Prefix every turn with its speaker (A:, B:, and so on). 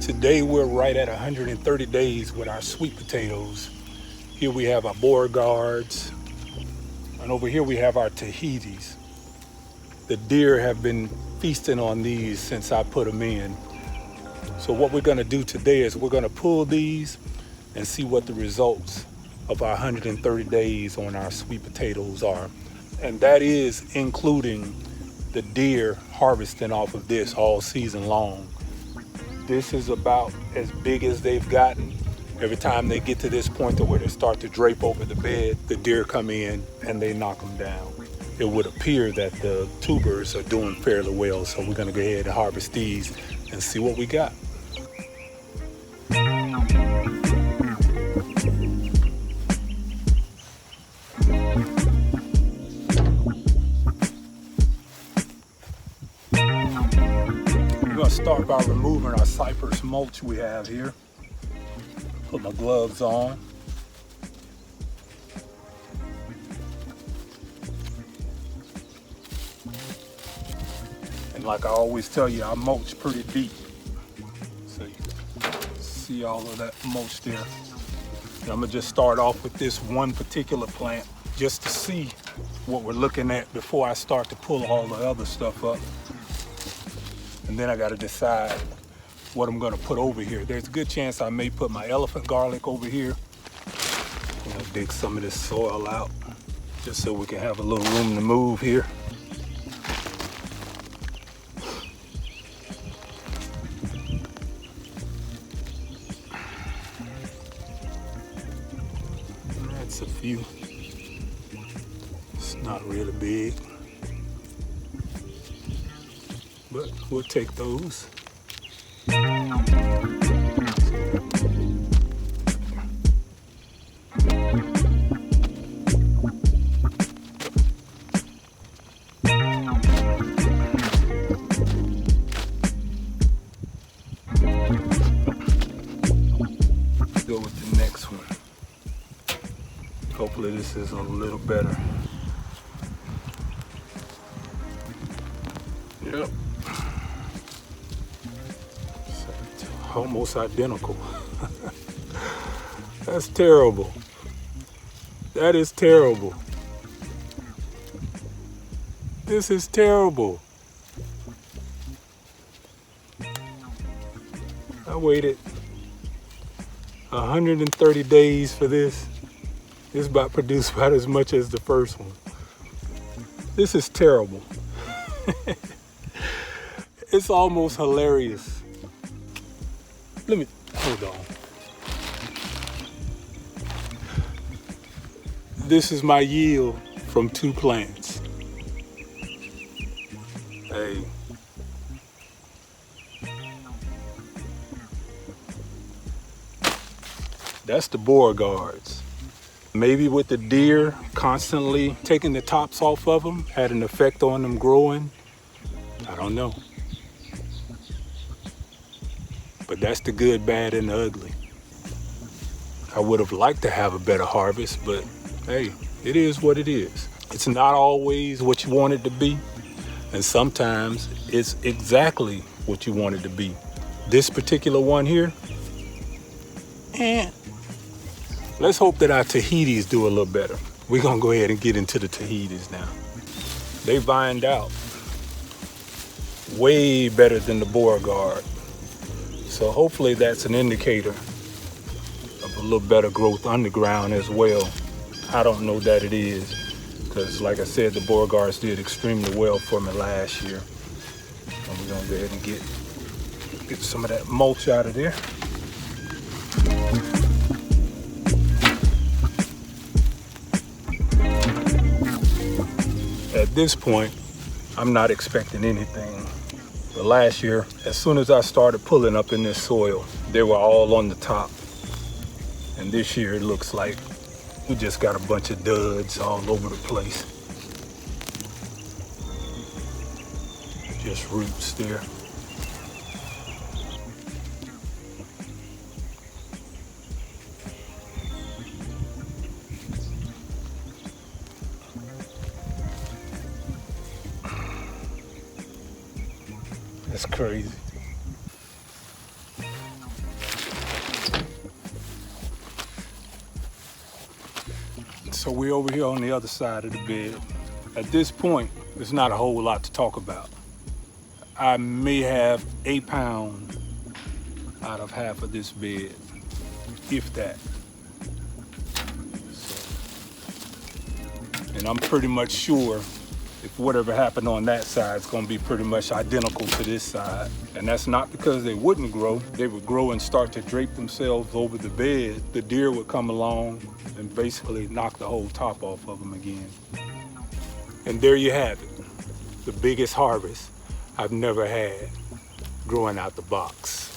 A: Today we're right at 130 days with our sweet potatoes. Here we have our Beauregards, and over here we have our Tahitis. The deer have been feasting on these since I put them in. So what we're gonna do today is we're gonna pull these and see what the results of our 130 days on our sweet potatoes are. And that is including the deer harvesting off of this all season long. This is about as big as they've gotten. Every time they get to this point to where they start to drape over the bed, the deer come in and they knock them down. It would appear that the tubers are doing fairly well, so we're gonna go ahead and harvest these and see what we got. We're gonna start by removing our cypress mulch we have here. Put my gloves on. And like I always tell you, I mulch pretty deep. So you can see all of that mulch there. And I'm gonna just start off with this one particular plant just to see what we're looking at before I start to pull all the other stuff up. And then I gotta decide what I'm gonna put over here. There's a good chance I may put my elephant garlic over here. I'm gonna dig some of this soil out just so we can have a little room to move here. That's a few. It's not really big, but we'll take those. Go with the next one. Hopefully this is a little better. Yep. Almost identical. That's terrible. That is terrible. This is terrible. I waited 130 days for this. This about produced about as much as the first one. This is terrible. It's almost hilarious. Let me, hold on. This is my yield from 2 plants. Hey. That's the Beauregards. Maybe with the deer constantly taking the tops off of them had an effect on them growing. I don't know. But that's the good, bad, and the ugly. I would have liked to have a better harvest, but hey, it is what it is. It's not always what you want it to be, and sometimes it's exactly what you want it to be. This particular one here, let's hope that our Tahitis do a little better. We're gonna go ahead and get into the Tahitis now. They vined out way better than the Beauregard. So hopefully that's an indicator of a little better growth underground as well. I don't know that it is, because like I said, the Beauregards did extremely well for me last year. And we're gonna go ahead and get some of that mulch out of there. At this point, I'm not expecting anything. But last year, as soon as I started pulling up in this soil, they were all on the top. And this year it looks like we just got a bunch of duds all over the place. Just roots there. That's crazy. So we're over here on the other side of the bed. At this point, there's not a whole lot to talk about. I may have a pound out of half of this bed, if that. So, and I'm pretty much sure if whatever happened on that side is gonna be pretty much identical to this side. And that's not because they wouldn't grow. They would grow and start to drape themselves over the bed. The deer would come along and basically knock the whole top off of them again. And there you have it, the biggest harvest I've never had growing out the box.